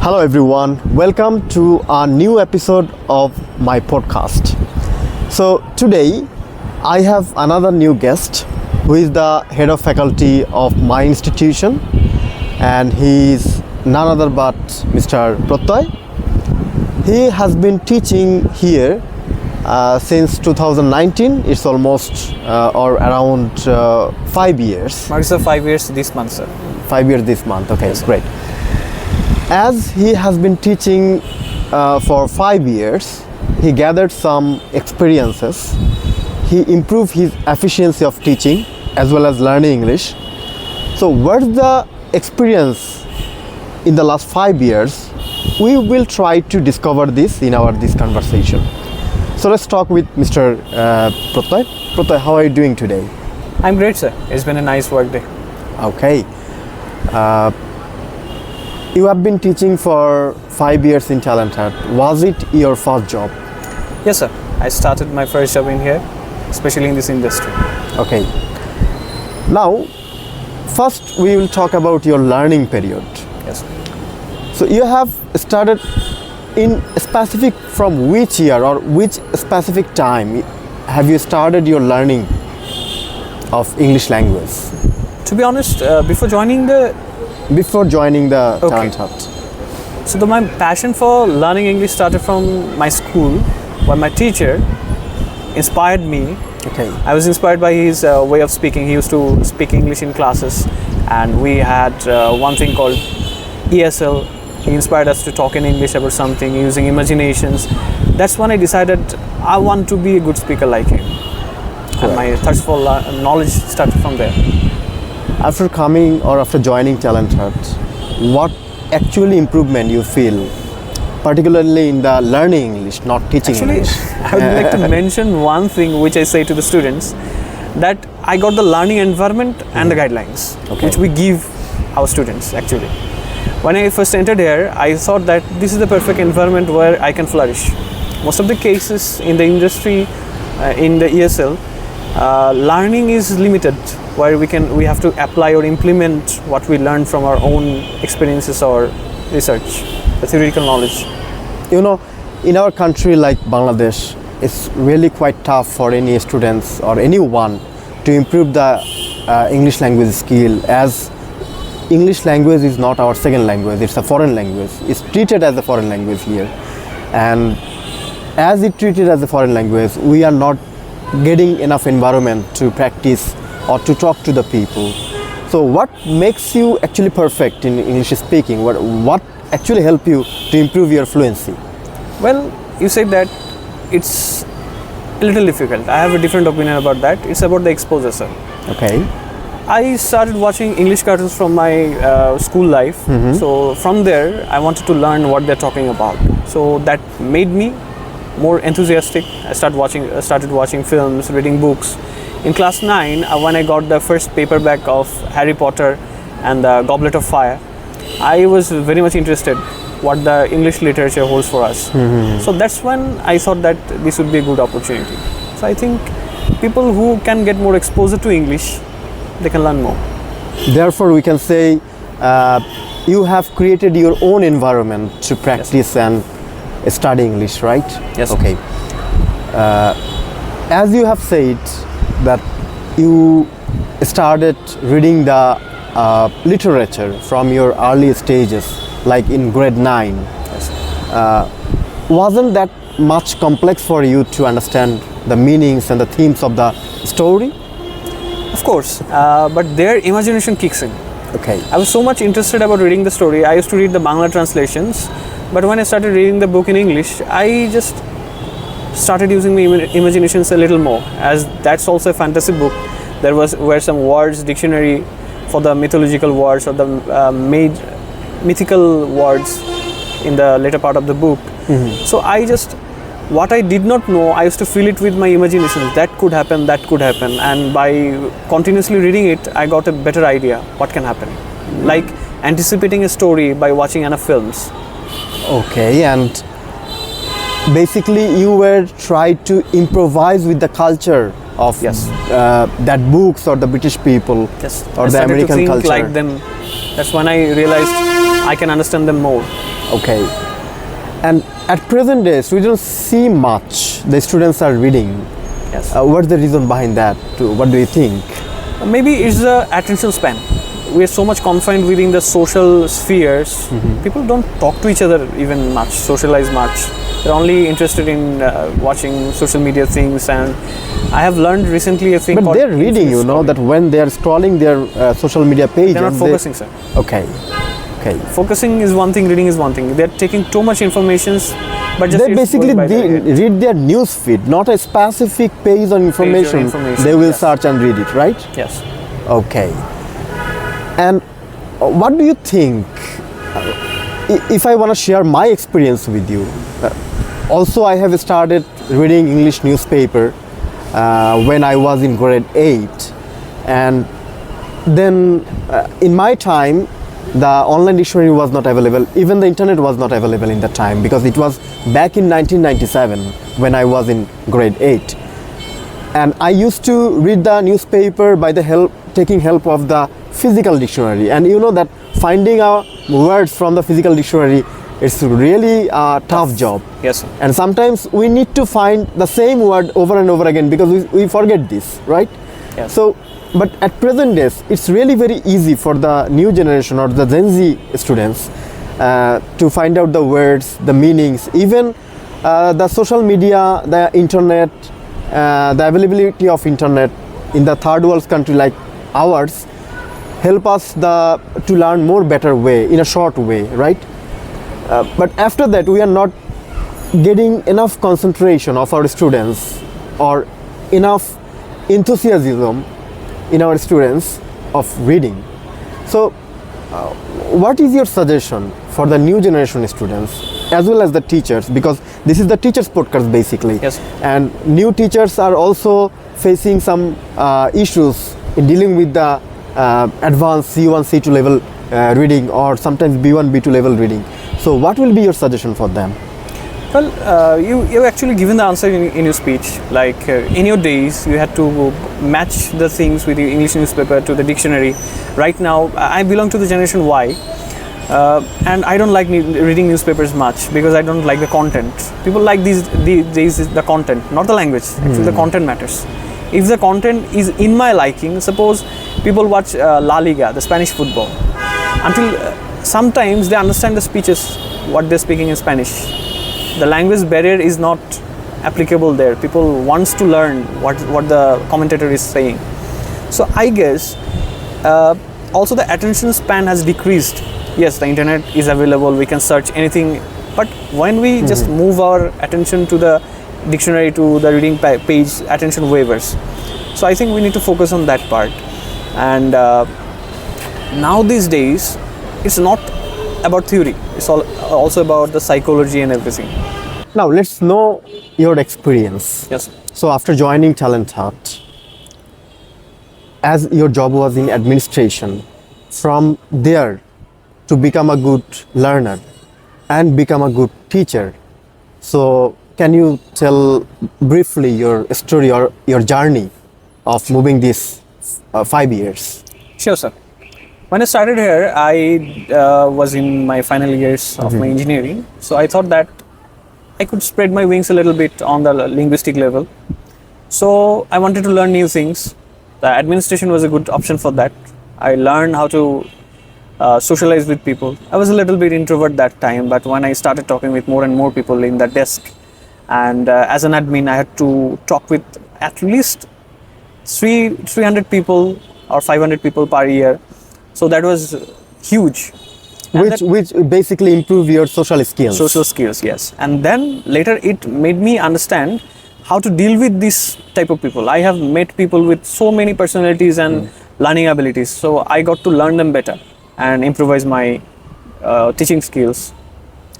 Hello everyone, welcome to a new episode of my podcast. So today I have another new guest who is the head of faculty of my institution, and he is none other but Mr. Pratay. He has been teaching here since 2019. It's almost or around 5 years. Marks 5 years this month, sir. 5 years this month, okay, yes, great. As he has been teaching for 5 years, he gathered some experiences. He improved his efficiency of teaching as well as learning English. So what's the experience in the last 5 years? We will try to discover this in this conversation. So let's talk with Mr. Pratay. Pratay, how are you doing today? I'm great, sir. It's been a nice work day. Okay. You have been teaching for 5 years in TalentHut. Was it your first job? Yes, sir. I started my first job in here, especially in this industry. Okay. Now, first we will talk about your learning period. Yes, sir. So you have started in specific from which year or which specific time have you started your learning of English language? To be honest, before joining the TalentHut. So my passion for learning English started from my school, where my teacher inspired me. Okay. I was inspired by his way of speaking. He used to speak English in classes, and we had one thing called ESL. He inspired us to talk in English about something using imaginations. That's when I decided I want to be a good speaker like him. Correct. And my thirst for knowledge started from there. After coming or after joining TalentHut, what actually improvement you feel, particularly in the learning English, not teaching English? I would like to mention one thing which I say to the students, that I got the learning environment and the guidelines, which we give our students actually. When I first entered here, I thought that this is the perfect environment where I can flourish. Most of the cases in the industry, in the ESL, learning is limited, where we have to apply or implement what we learn from our own experiences or research, the theoretical knowledge. You know, in our country like Bangladesh, it's really quite tough for any students or anyone to improve the English language skill, as English language is not our second language, it's a foreign language. It's treated as a foreign language here, and as it's treated as a foreign language, we are not getting enough environment to practice or to talk to the people. So what makes you actually perfect in English speaking? What actually help you to improve your fluency? Well, you said that it's a little difficult. I have a different opinion about that. It's about the exposure, sir. Okay. I started watching English cartoons from my school life. So from there, I wanted to learn what they're talking about. So that made me more enthusiastic. I started watching films, reading books. In class 9, when I got the first paperback of Harry Potter and the Goblet of Fire, I was very much interested what the English literature holds for us. So that's when I thought that this would be a good opportunity. So I think people who can get more exposure to English, they can learn more. Therefore, we can say you have created your own environment to practice and study English, right? Yes. Okay. As you have said that you started reading the literature from your early stages, like in grade 9. Yes. Wasn't that much complex for you to understand the meanings and the themes of the story? Of course, but their imagination kicks in. Okay. I was so much interested about reading the story. I used to read the Bangla translations, but when I started reading the book in English, I just started using my imaginations a little more, as that's also a fantasy book. There were some words, dictionary for the mythological words or the mythical words in the later part of the book. So what I did not know, I used to fill it with my imagination. That could happen, and by continuously reading it, I got a better idea what can happen. Like anticipating a story by watching enough films. Okay, and basically you were trying to improvise with the culture of that books or the British people or the American culture. Like them. That's when I realized I can understand them more. Okay. And at present days, we don't see much the students are reading. Yes. What's the reason behind that? What do you think? Maybe it's the attention span. We are so much confined within the social spheres. People don't talk to each other even much, socialize much. They're only interested in watching social media things. And I have learned recently a thing But called they're reading, you know, scrolling. that when they are scrolling their social media page, They're not and focusing, sir. Okay. Okay. Focusing is one thing, reading is one thing. They're taking too much information, but just They it's basically going by their head. read their news feed, not a specific page on information. information, They will yes. search and read it, right? Yes. Okay. And what do you think? If I want to share my experience with you, also I have started reading English newspaper when I was in grade 8, and then in my time the online dictionary was not available. Even the internet was not available in that time, because it was back in 1997 when I was in grade 8. And I used to read the newspaper by the taking help of the physical dictionary. And you know that finding words from the physical dictionary, it's really a tough job. Yes, sir. And sometimes we need to find the same word over and over again, because we forget this, right? Yes. So, but at present days, it's really very easy for the new generation or the Gen Z students to find out the words, the meanings, even the social media, the internet, the availability of internet in the third world country like ours help us to learn more better way, in a short way, right? But after that, we are not getting enough concentration of our students or enough enthusiasm in our students of reading. So what is your suggestion for the new generation students as well as the teachers, because this is the teachers podcast basically? Yes. And new teachers are also facing some issues in dealing with the advanced C1 C2 level reading, or sometimes B1 B2 level reading. So what will be your suggestion for them? Well, you actually given the answer in your speech. Like in your days, you had to match the things with the English newspaper to the dictionary. Right now, I belong to the generation Y, and I don't like reading newspapers much because I don't like the content. People like the content, not the language. Actually, the content matters. If the content is in my liking, suppose people watch La Liga, the Spanish football, until sometimes they understand the speeches, what they're speaking in Spanish. The language barrier is not applicable there. People wants to learn what the commentator is saying. So I guess also the attention span has decreased. Yes, the internet is available, we can search anything, but when we just move our attention to the dictionary, to the reading page, attention wavers. So I think we need to focus on that part. And now these days, it's not about theory, it's also about the psychology and everything. Now let's know your experience. Yes. So after joining TalentHut, as your job was in administration, from there to become a good learner and become a good teacher. So can you tell briefly your story or your journey of moving these 5 years? Sure, sir. When I started here, I was in my final years of my engineering. So I thought that I could spread my wings a little bit on the linguistic level. So I wanted to learn new things. The administration was a good option for that. I learned how to socialize with people. I was a little bit introvert that time, but when I started talking with more and more people in the desk, and as an admin, I had to talk with at least 300 people or 500 people per year. So that was huge. Which basically improve your social skills. Social skills, yes. And then later it made me understand how to deal with this type of people. I have met people with so many personalities and learning abilities. So I got to learn them better and improvise my teaching skills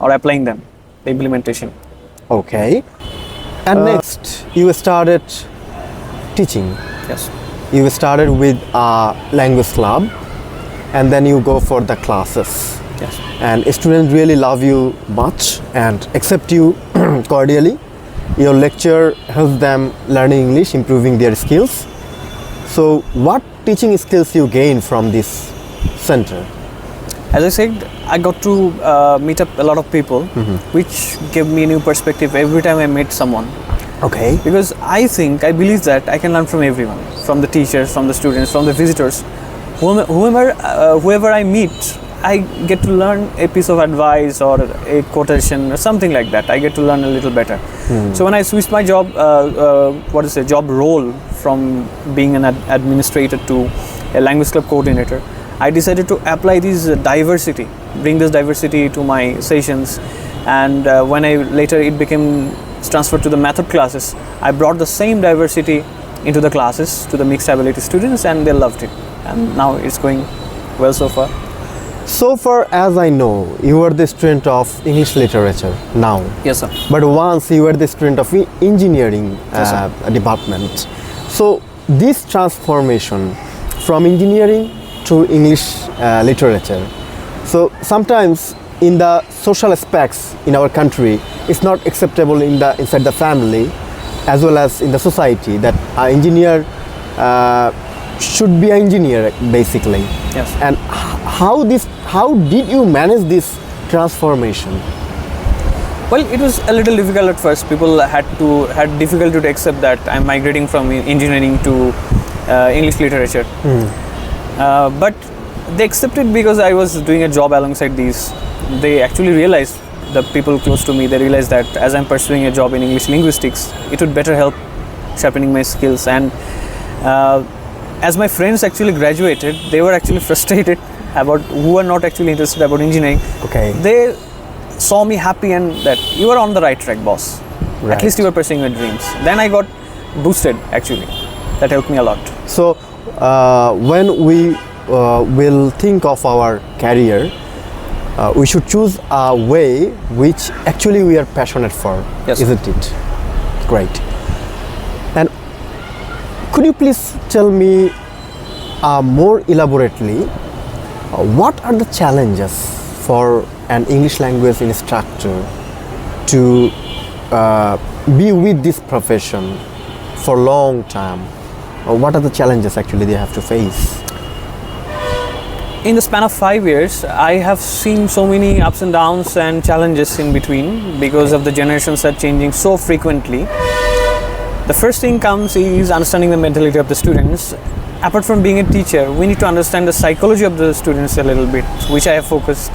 or applying them, the implementation. Okay. And next, you started teaching. Yes. You started with a language club, and then you go for the classes. Yes. And students really love you much and accept you cordially. Your lecture helps them learning English, improving their skills. So what teaching skills you gain from this center? As I said, I got to meet up a lot of people, which gave me a new perspective every time I met someone. Okay. Because I believe that I can learn from everyone, from the teachers, from the students, from the visitors. Whoever I meet, I get to learn a piece of advice or a quotation or something like that. I get to learn a little better. So when I switched my job, job role from being an administrator to a language club coordinator, I decided to apply this diversity, bring this diversity to my sessions. And when it became transferred to the method classes, I brought the same diversity into the classes to the mixed ability students, and they loved it. And now it's going well so far. So far as I know, you were the student of English literature now. Yes, sir. But once you were the student of engineering department. So this transformation from engineering to English literature. So sometimes in the social aspects in our country, it's not acceptable inside the family as well as in the society that an engineer should be an engineer basically. Yes. And how did you manage this transformation? Well, it was a little difficult at first. People had difficulty to accept that I'm migrating from engineering to English literature. But they accepted because I was doing a job alongside these. They actually realized, the people close to me, they realized that as I'm pursuing a job in English linguistics, it would better help sharpening my skills. And as my friends actually graduated, they were actually frustrated about who are not actually interested about engineering. Okay. They saw me happy and that you are on the right track, boss. Right. At least you were pursuing your dreams. Then I got boosted actually. That helped me a lot. So when we will think of our career, we should choose a way which actually we are passionate for, yes, isn't it? Great. And could you please tell me more elaborately what are the challenges for an English language instructor to be with this profession for a long time? What are the challenges actually they have to face? In the span of 5 years, I have seen so many ups and downs and challenges in between because of the generations are changing so frequently. The first thing comes is understanding the mentality of the students. Apart from being a teacher, we need to understand the psychology of the students a little bit, which I have focused,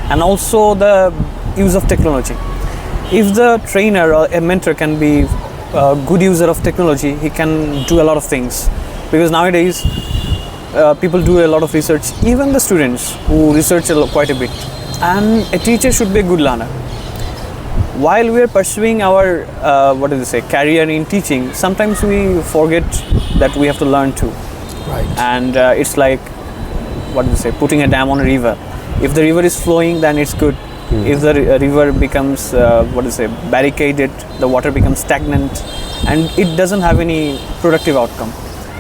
and also the use of technology. If the trainer or a mentor can be a good user of technology, he can do a lot of things. Because nowadays, people do a lot of research, even the students who research quite a bit. And a teacher should be a good learner. While we are pursuing our career in teaching, sometimes we forget that we have to learn too. Right. And it's like putting a dam on a river. If the river is flowing, then it's good. If the river becomes barricaded, the water becomes stagnant, and it doesn't have any productive outcome.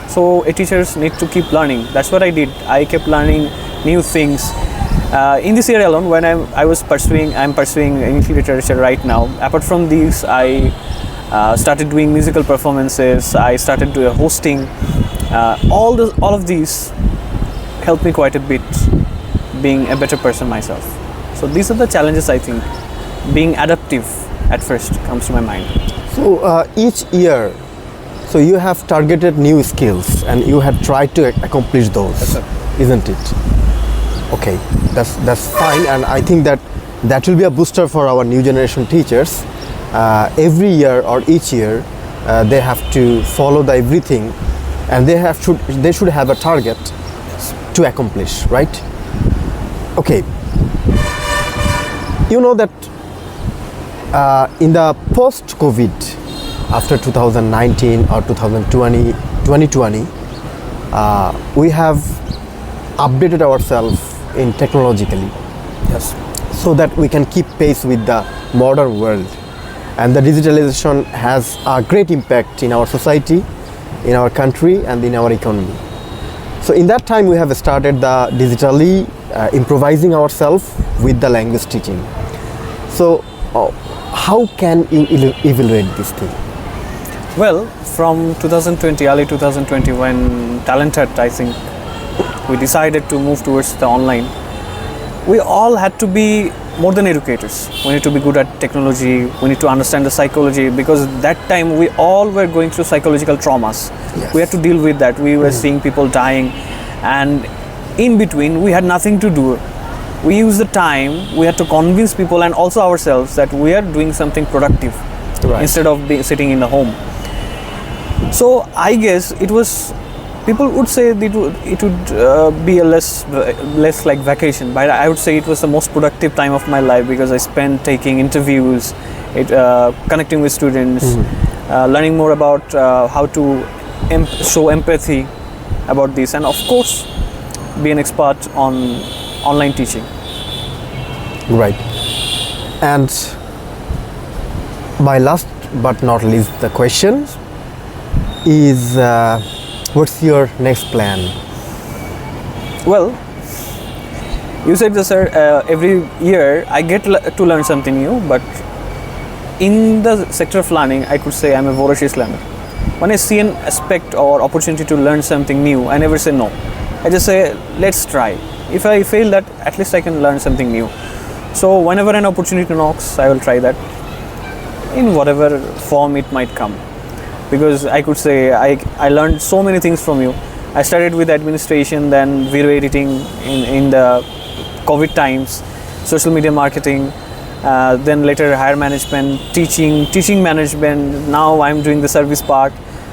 So teachers need to keep learning. That's what I did. I kept learning new things. In this year alone, when I'm pursuing English literature right now. Apart from these, I started doing musical performances. I started doing hosting. All of these helped me quite a bit, being a better person myself. So these are the challenges, I think. Being adaptive at first comes to my mind. So each year, so you have targeted new skills and you have tried to accomplish those, yes, sir, isn't it? Okay, that's fine, and I think that will be a booster for our new generation teachers. Every year or each year, they have to follow the everything, and they should have a target to accomplish, right? Okay. You know that in the post-COVID, after 2019 or 2020, we have updated ourselves in technologically, yes, so that we can keep pace with the modern world. And the digitalization has a great impact in our society, in our country, and in our economy. So in that time, we have started the digitally improvising ourselves with the language teaching. So how can you evaluate this thing? Well, from 2020, early 2020, when TalentHut, I think, we decided to move towards the online. we all had to be more than educators. We need to be good at technology. We need to understand the psychology, because that time we all were going through psychological traumas. Yes. We had to deal with that. We were seeing people dying, and in between we had nothing to do. We used the time, we had to convince people and also ourselves that we are doing something productive, Right. instead of sitting in the home. So I guess it was, people would say it would be a less like vacation, but I would say it was the most productive time of my life, because I spent taking interviews, connecting with students, learning more about how to show empathy about this, and of course be an expert on online teaching. Right. And my last but not least, the question is, what's your next plan? Well, you said this, sir. Every year I get to learn something new, but in the sector of learning, I could say I'm a voracious learner. When I see an aspect or opportunity to learn something new, I never say no. I just say, let's try. If I fail that, at least I can learn something new. So whenever an opportunity knocks, I will try that in whatever form it might come. Because I could say I learned so many things from you. I started with administration, then video editing in the COVID times, social media marketing, then later higher management, teaching management. Now I'm doing the service part,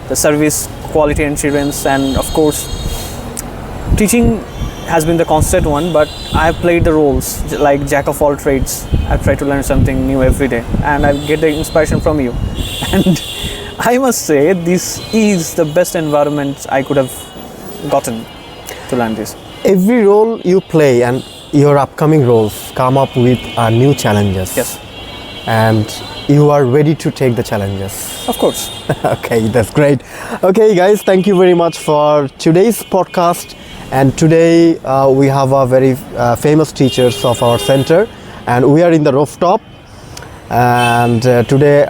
the service quality assurance, and of course teaching has been the constant one, but I have played the roles like jack of all trades. I've tried to learn something new every day, and I get the inspiration from you. And I must say, this is the best environment I could have gotten to learn this. Every role you play and your upcoming roles come up with new challenges. Yes, And you are ready to take the challenges. of course. Okay, that's great. Okay, guys, thank you very much for today's podcast. And today we have a very famous teachers of our center, and we are in the rooftop. And today,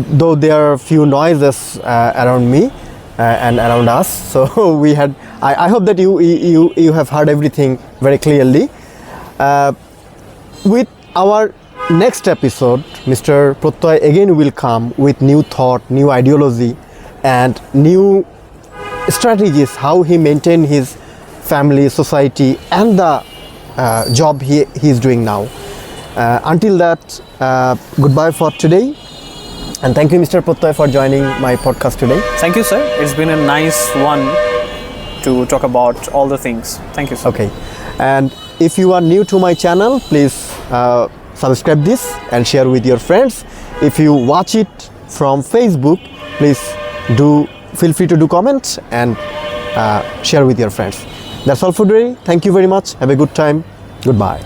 though there are a few noises around me and around us, so we had. I hope that you have heard everything very clearly. With our next episode, Mr. Protoy again will come with new thought, new ideology, and new strategies how he maintain his family, society, and the job he is doing now. Until that, goodbye for today, and thank you, Mr. Protoy, for joining my podcast today. Thank you, sir. It's been a nice one to talk about all the things. Thank you, sir. Okay, and if you are new to my channel, please subscribe this and share with your friends. If you watch it from Facebook, please feel free to do comments and share with your friends. That's all for today. Thank you very much. Have a good time. Goodbye.